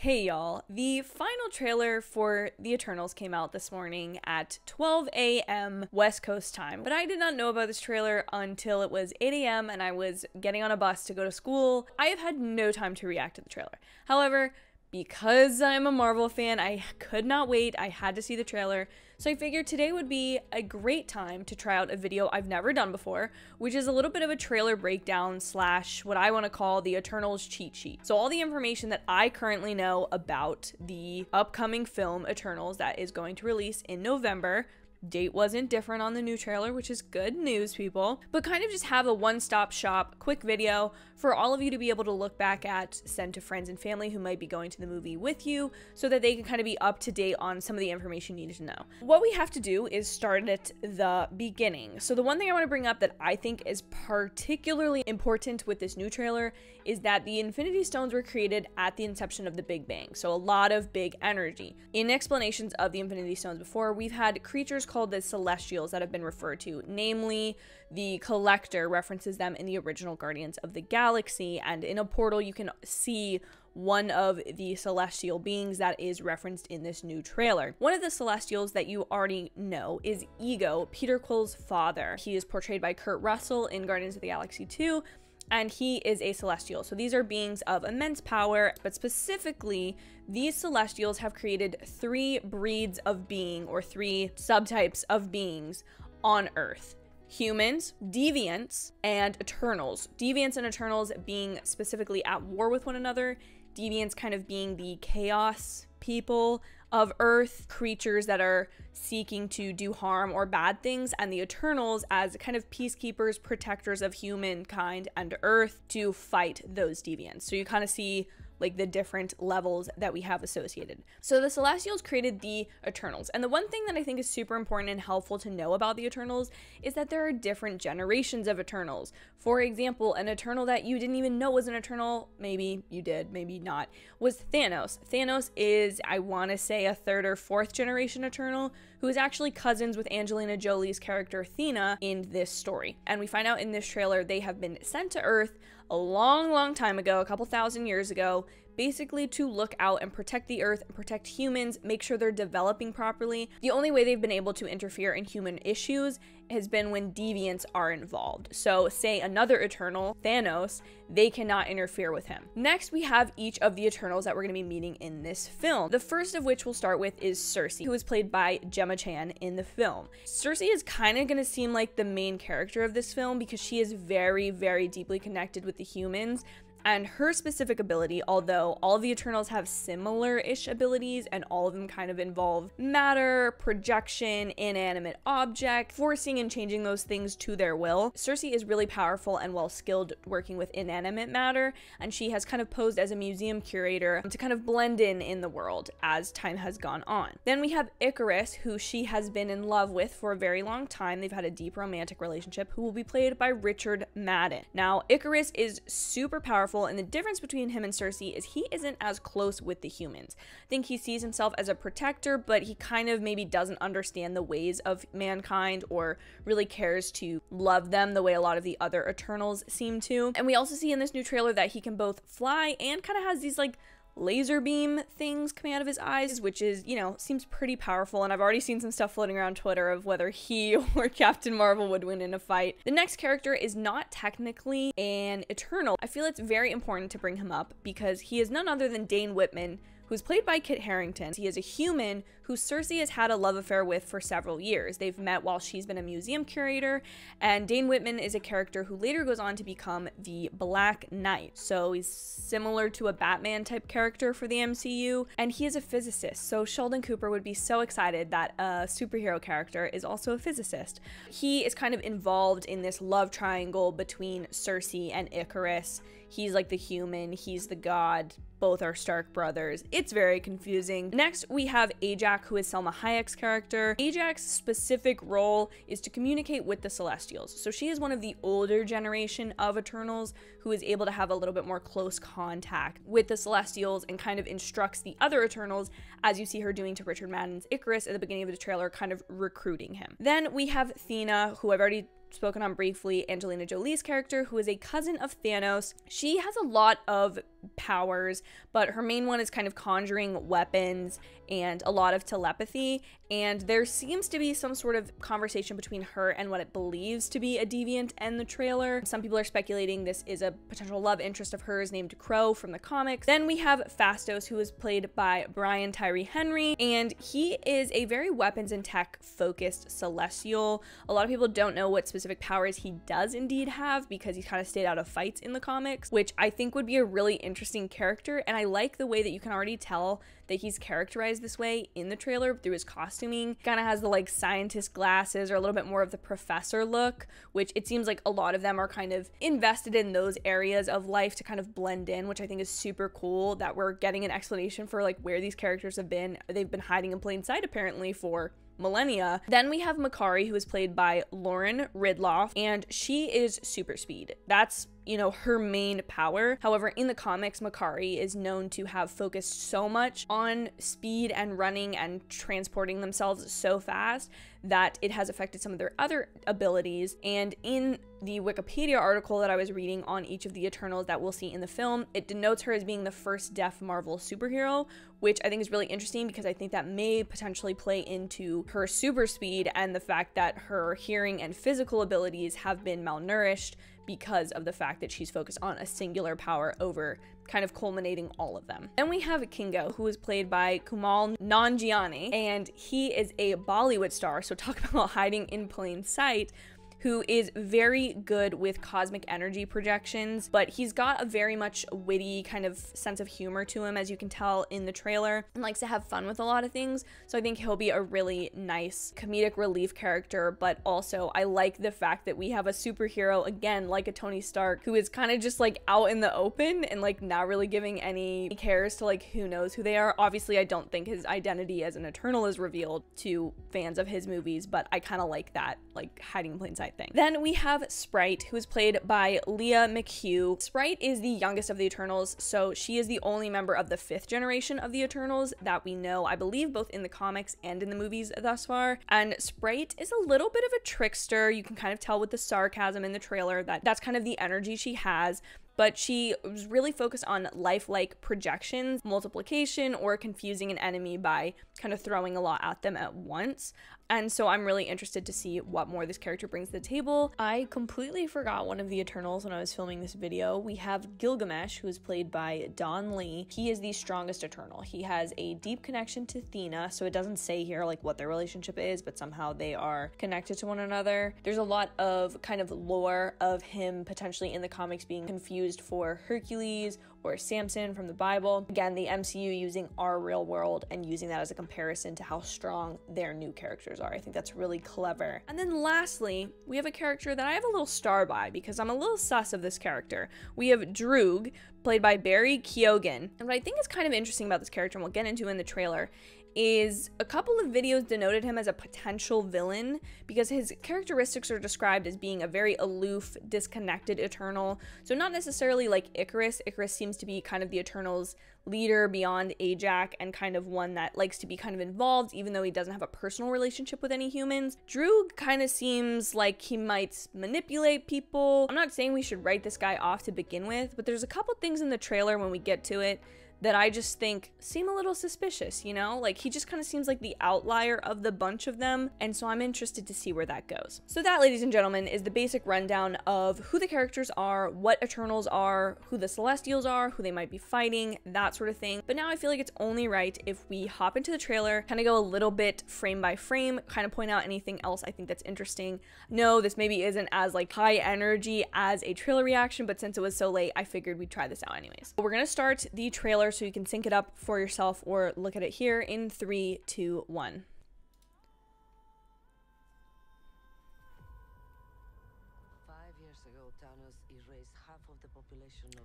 Hey y'all, the final trailer for The Eternals came out this morning at 12 a.m. West Coast time, but I did not know about this trailer until it was 8 a.m. and I was getting on a bus to go to school. I have had no time to react to the trailer. However, because I'm a Marvel fan, I could not wait. I had to see the trailer. So I figured today would be a great time to try out a video I've never done before, which is a little bit of a trailer breakdown slash what I want to call the Eternals cheat sheet. So all the information that I currently know about the upcoming film Eternals that is going to release in November. Date wasn't different on the new trailer, which is good news, people. But kind of just have a one-stop shop, quick video for all of you to be able to look back at, send to friends and family who might be going to the movie with you, so that they can kind of be up to date on some of the information you need to know. What we have to do is start at the beginning. So the one thing I want to bring up that I think is particularly important with this new trailer is that the Infinity Stones were created at the inception of the Big Bang. So a lot of big energy. In explanations of the Infinity Stones before, we've had creatures called the Celestials that have been referred to, namely the Collector references them in the original Guardians of the Galaxy, and in a portal you can see one of the celestial beings that is referenced in this new trailer. One of the Celestials that you already know is Ego, Peter Quill's father. He is portrayed by Kurt Russell in Guardians of the Galaxy 2, and he is a Celestial. So these are beings of immense power, but specifically, these Celestials have created 3 breeds of being, or 3 subtypes of beings on Earth. Humans, Deviants, and Eternals. Deviants and Eternals being specifically at war with one another. Deviants kind of being the chaos people of Earth, creatures that are seeking to do harm or bad things, and the Eternals as kind of peacekeepers, protectors of humankind and Earth to fight those deviants. So you kind of see like the different levels that we have associated. So the Celestials created the Eternals. And the one thing that I think is super important and helpful to know about the Eternals is that there are different generations of Eternals. For example, an Eternal that you didn't even know was an Eternal, maybe you did, maybe not, was Thanos. Thanos is, I want to say, a 3rd or 4th generation Eternal who is actually cousins with Angelina Jolie's character Athena in this story. And we find out in this trailer they have been sent to Earth a long time ago, a couple thousand years ago, basically to look out and protect the Earth and protect humans, make sure they're developing properly. The only way they've been able to interfere in human issues has been when deviants are involved. So say another Eternal, Thanos, they cannot interfere with him. Next, we have each of the Eternals that we're going to be meeting in this film. The first of which we'll start with is Sersi, who is played by Gemma Chan in the film. Sersi is kind of going to seem like the main character of this film because she is very deeply connected with the humans. And her specific ability, although all of the Eternals have similar-ish abilities and all of them kind of involve matter, projection, inanimate object, forcing and changing those things to their will, Sersi is really powerful and well-skilled working with inanimate matter, and she has kind of posed as a museum curator to kind of blend in the world as time has gone on. Then we have Ikaris, who she has been in love with for a very long time. They've had a deep romantic relationship, who will be played by Richard Madden. Now, Ikaris is super powerful, and the difference between him and Sersi is he isn't as close with the humans. I think he sees himself as a protector, but he kind of maybe doesn't understand the ways of mankind or really cares to love them the way a lot of the other Eternals seem to. And we also see in this new trailer that he can both fly and kind of has these like laser beam things coming out of his eyes, which is, you know, seems pretty powerful. And I've already seen some stuff floating around Twitter of whether he or Captain Marvel would win in a fight. The next character is not technically an Eternal. I feel it's very important to bring him up because he is none other than Dane Whitman, who's played by Kit Harington. He is a human who Sersi has had a love affair with for several years. They've met while she's been a museum curator, and Dane Whitman is a character who later goes on to become the Black Knight. So he's similar to a Batman type character for the MCU, and he is a physicist. So Sheldon Cooper would be so excited that a superhero character is also a physicist. He is kind of involved in this love triangle between Sersi and Ikaris. He's like the human, he's the god, both are Stark brothers. It's very confusing. Next, we have Ajak, who is Selma Hayek's character. Ajak's specific role is to communicate with the Celestials. So she is one of the older generation of Eternals who is able to have a little bit more close contact with the Celestials and kind of instructs the other Eternals, as you see her doing to Richard Madden's Ikaris at the beginning of the trailer, kind of recruiting him. Then we have Thena, who I've already spoken on briefly, Angelina Jolie's character, who is a cousin of Thanos. She has a lot of powers, but her main one is kind of conjuring weapons and a lot of telepathy, and there seems to be some sort of conversation between her and what it believes to be a deviant in the trailer. Some people are speculating this is a potential love interest of hers named Crow from the comics. Then we have Phastos, who is played by Brian Tyree Henry, and he is a very weapons and tech focused celestial. A lot of people don't know what specific powers he does indeed have because he's kind of stayed out of fights in the comics, which I think would be a really interesting character, and I like the way that you can already tell that he's characterized this way in the trailer through his costuming. Kind of has the like scientist glasses or a little bit more of the professor look, which it seems like a lot of them are kind of invested in those areas of life to kind of blend in, which I think is super cool that we're getting an explanation for like where these characters have been. They've been hiding in plain sight apparently for millennia. Then we have Makkari, who is played by Lauren Ridloff, and she is super speed. That's, you know, her main power. However, in the comics, Makkari is known to have focused so much on speed and running and transporting themselves so fast that it has affected some of their other abilities. And in the Wikipedia article that I was reading on each of the Eternals that we'll see in the film, it denotes her as being the first deaf Marvel superhero, which I think is really interesting because I think that may potentially play into her super speed and the fact that her hearing and physical abilities have been malnourished because of the fact that she's focused on a singular power over kind of culminating all of them. Then we have Kingo, who is played by Kumail Nanjiani, and he is a Bollywood star, so talk about hiding in plain sight, who is very good with cosmic energy projections, but he's got a very much witty kind of sense of humor to him, as you can tell in the trailer, and likes to have fun with a lot of things. So I think he'll be a really nice comedic relief character, but also I like the fact that we have a superhero, again, like a Tony Stark, who is kind of just like out in the open and like not really giving any cares to like who knows who they are. Obviously, I don't think his identity as an Eternal is revealed to fans of his movies, but I kind of like that, like hiding in plain sight thing. Then we have Sprite, who is played by Leah McHugh. Sprite is the youngest of the Eternals, so she is the only member of the 5th generation of the Eternals that we know, I believe, both in the comics and in the movies thus far. And Sprite is a little bit of a trickster. You can kind of tell with the sarcasm in the trailer that that's kind of the energy she has. But she was really focused on lifelike projections, multiplication, or confusing an enemy by kind of throwing a lot at them at once. And so I'm really interested to see what more this character brings to the table. I completely forgot one of the Eternals when I was filming this video. We have Gilgamesh, who is played by Don Lee. He is the strongest Eternal. He has a deep connection to Athena, so it doesn't say here like what their relationship is, but somehow they are connected to one another. There's a lot of kind of lore of him potentially in the comics being confused for Hercules or Samson from the Bible. Again, the MCU using our real world and using that as a comparison to how strong their new characters are. I think that's really clever. And then lastly, we have a character that I have a little star by because I'm a little sus of this character. We have Droog, played by Barry Keoghan. And what I think is kind of interesting about this character, and we'll get into in the trailer, is a couple of videos denoted him as a potential villain because his characteristics are described as being a very aloof, disconnected Eternal. So not necessarily like Icarus. Icarus seems to be kind of the Eternal's leader beyond Ajak and kind of one that likes to be kind of involved even though he doesn't have a personal relationship with any humans. Droog kind of seems like he might manipulate people. I'm not saying we should write this guy off to begin with, but there's a couple things in the trailer when we get to it that I just think seem a little suspicious, you know? Like, he just kind of seems like the outlier of the bunch of them, and so I'm interested to see where that goes. So that, ladies and gentlemen, is the basic rundown of who the characters are, what Eternals are, who the Celestials are, who they might be fighting, that sort of thing. But now I feel like it's only right if we hop into the trailer, kind of go a little bit frame by frame, kind of point out anything else I think that's interesting. No, this maybe isn't as like high energy as a trailer reaction, but since it was so late, I figured we'd try this out anyways. But we're gonna start the trailer so you can sync it up for yourself or look at it here in 3, 2, 1.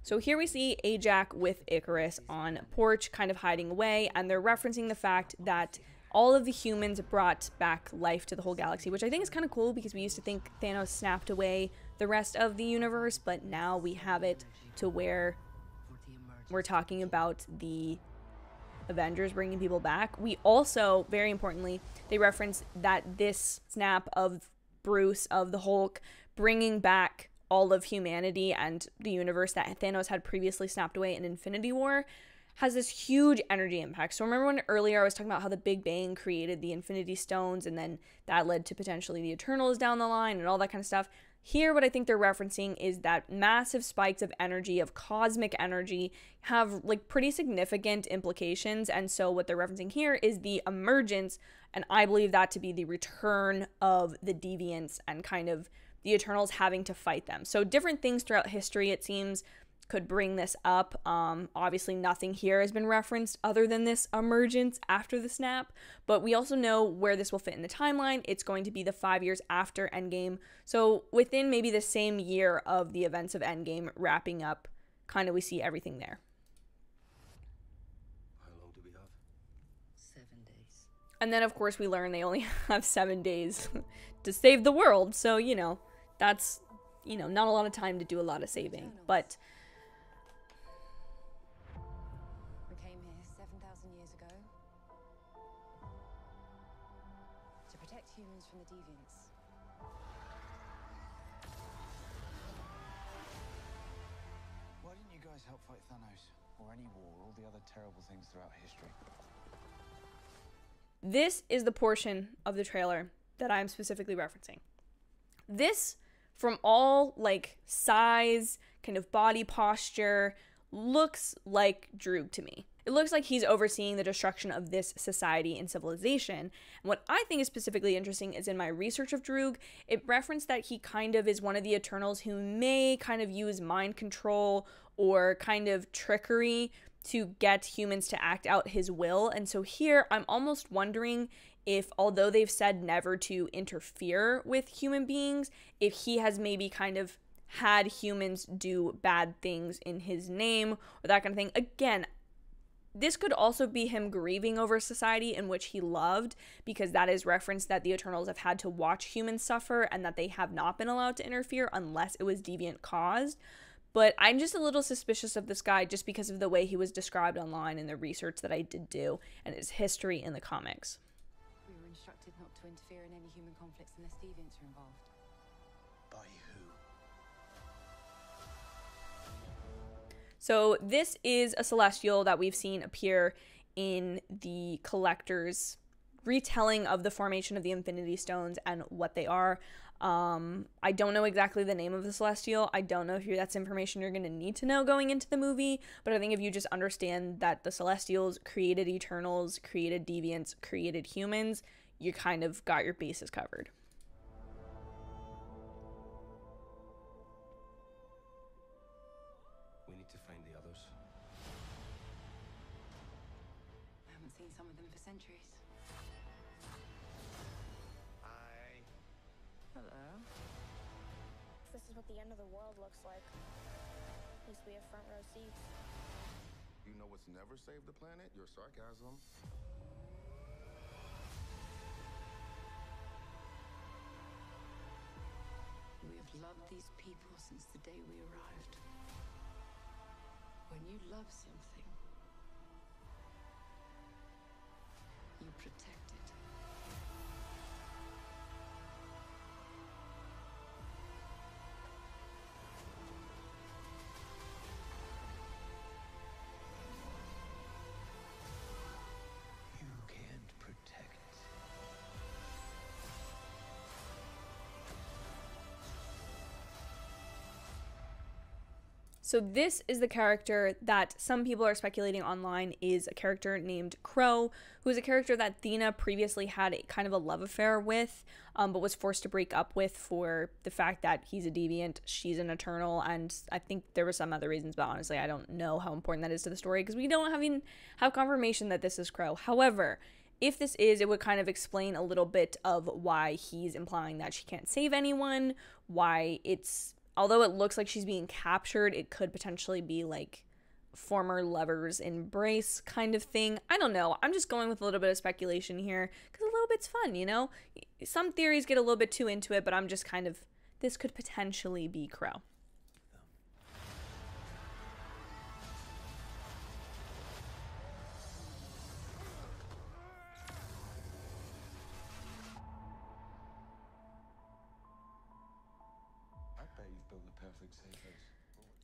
So here we see Ajak with Icarus on a porch, kind of hiding away, and they're referencing the fact that all of the humans brought back life to the whole galaxy, which I think is kind of cool because we used to think Thanos snapped away the rest of the universe, but now we have it to where we're talking about the Avengers bringing people back. We also, very importantly, they reference that this snap of Bruce of the Hulk bringing back all of humanity and the universe that Thanos had previously snapped away in Infinity War has this huge energy impact. So remember when earlier I was talking about how the Big Bang created the Infinity Stones and then that led to potentially the Eternals down the line and all that kind of stuff? Here, what I think they're referencing is that massive spikes of energy, of cosmic energy, have like pretty significant implications. And so what they're referencing here is the emergence, and I believe that to be the return of the deviants and kind of the Eternals having to fight them. So different things throughout history, it seems, could bring this up. Obviously, nothing here has been referenced other than this emergence after the snap, but we also know where this will fit in the timeline. It's going to be the 5 years after Endgame, so within maybe the same year of the events of Endgame wrapping up, kind of we see everything there. How long do we have? 7 days. And then, of course, we learn they only have 7 days to save the world, so, you know, that's, you know, not a lot of time to do a lot of saving, but... We came here 7,000 years ago to protect humans from the deviants. Why didn't you guys help fight Thanos? Or any war, all the other terrible things throughout history? This is the portion of the trailer that I'm specifically referencing. This, from all, like, size, kind of body posture, looks like Droog to me. It looks like he's overseeing the destruction of this society and civilization. And what I think is specifically interesting is in my research of Droog, it referenced that he kind of is one of the Eternals who may kind of use mind control or kind of trickery to get humans to act out his will. And so here, I'm almost wondering if, although they've said never to interfere with human beings, if he has maybe kind of had humans do bad things in his name or that kind of thing. Again, this could also be him grieving over society in which he loved, because that is referenced that the Eternals have had to watch humans suffer and that they have not been allowed to interfere unless it was deviant caused. But I'm just a little suspicious of this guy just because of the way he was described online in the research that I did do and his history in the comics. We were instructed not to interfere in any human conflicts unless deviants are involved. By who? So this is a Celestial that we've seen appear in the Collector's retelling of the formation of the Infinity Stones and what they are. I don't know exactly the name of the Celestial. I don't know if that's information you're going to need to know going into the movie, but I think if you just understand that the Celestials created Eternals, created Deviants, created humans, you kind of got your bases covered. We need to find the others. I haven't seen some of them for centuries. Hi. Hello. This is what the end of the world looks like. At least we have front row seats. You know what's never saved the planet? Your sarcasm. We have loved these people since the day we arrived. When you love something, you protect it. You can't protect. So this is the character that some people are speculating online is a character named Crow, who is a character that Thena previously had a kind of a love affair with, but was forced to break up with for the fact that he's a deviant, she's an Eternal, and I think there were some other reasons, but honestly, I don't know how important that is to the story because we don't even have confirmation that this is Crow. However, if this is, it would kind of explain a little bit of why he's implying that she can't save anyone, why it's... Although it looks like she's being captured, it could potentially be like former lover's embrace kind of thing. I don't know. I'm just going with a little bit of speculation here because a little bit's fun, you know? Some theories get a little bit too into it, but I'm just kind of, this could potentially be Crow. built the perfect safe house.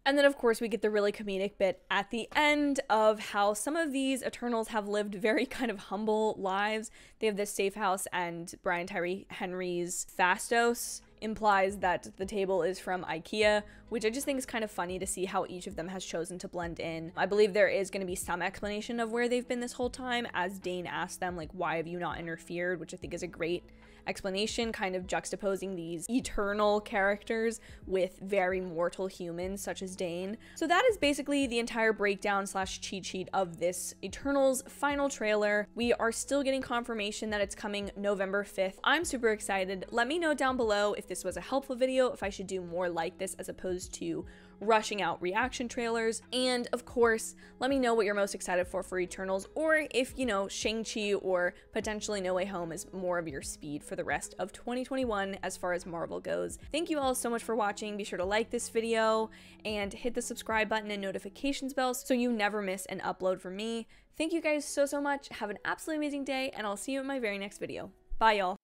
And then, of course, we get the really comedic bit at the end of how some of these Eternals have lived very kind of humble lives. They have this safe house, and Brian Tyree Henry's Fastos implies that the table is from IKEA, which I just think is kind of funny to see how each of them has chosen to blend in. I believe there is going to be some explanation of where they've been this whole time, as Dane asked them, like, why have you not interfered, which I think is a great explanation, kind of juxtaposing these eternal characters with very mortal humans such as Dane. So that is basically the entire breakdown slash cheat sheet of this Eternals final trailer. We are still getting confirmation that it's coming November 5th. I'm super excited. Let me know down below if this was a helpful video, if I should do more like this as opposed to rushing out reaction trailers. And of course, let me know what you're most excited for Eternals, or if, you know, Shang-Chi or potentially No Way Home is more of your speed for the rest of 2021 as far as Marvel goes. Thank you all so much for watching. Be sure to like this video and hit the subscribe button and notifications bell so you never miss an upload from me. Thank you guys so much. Have an absolutely amazing day, and I'll see you in my very next video. Bye, y'all.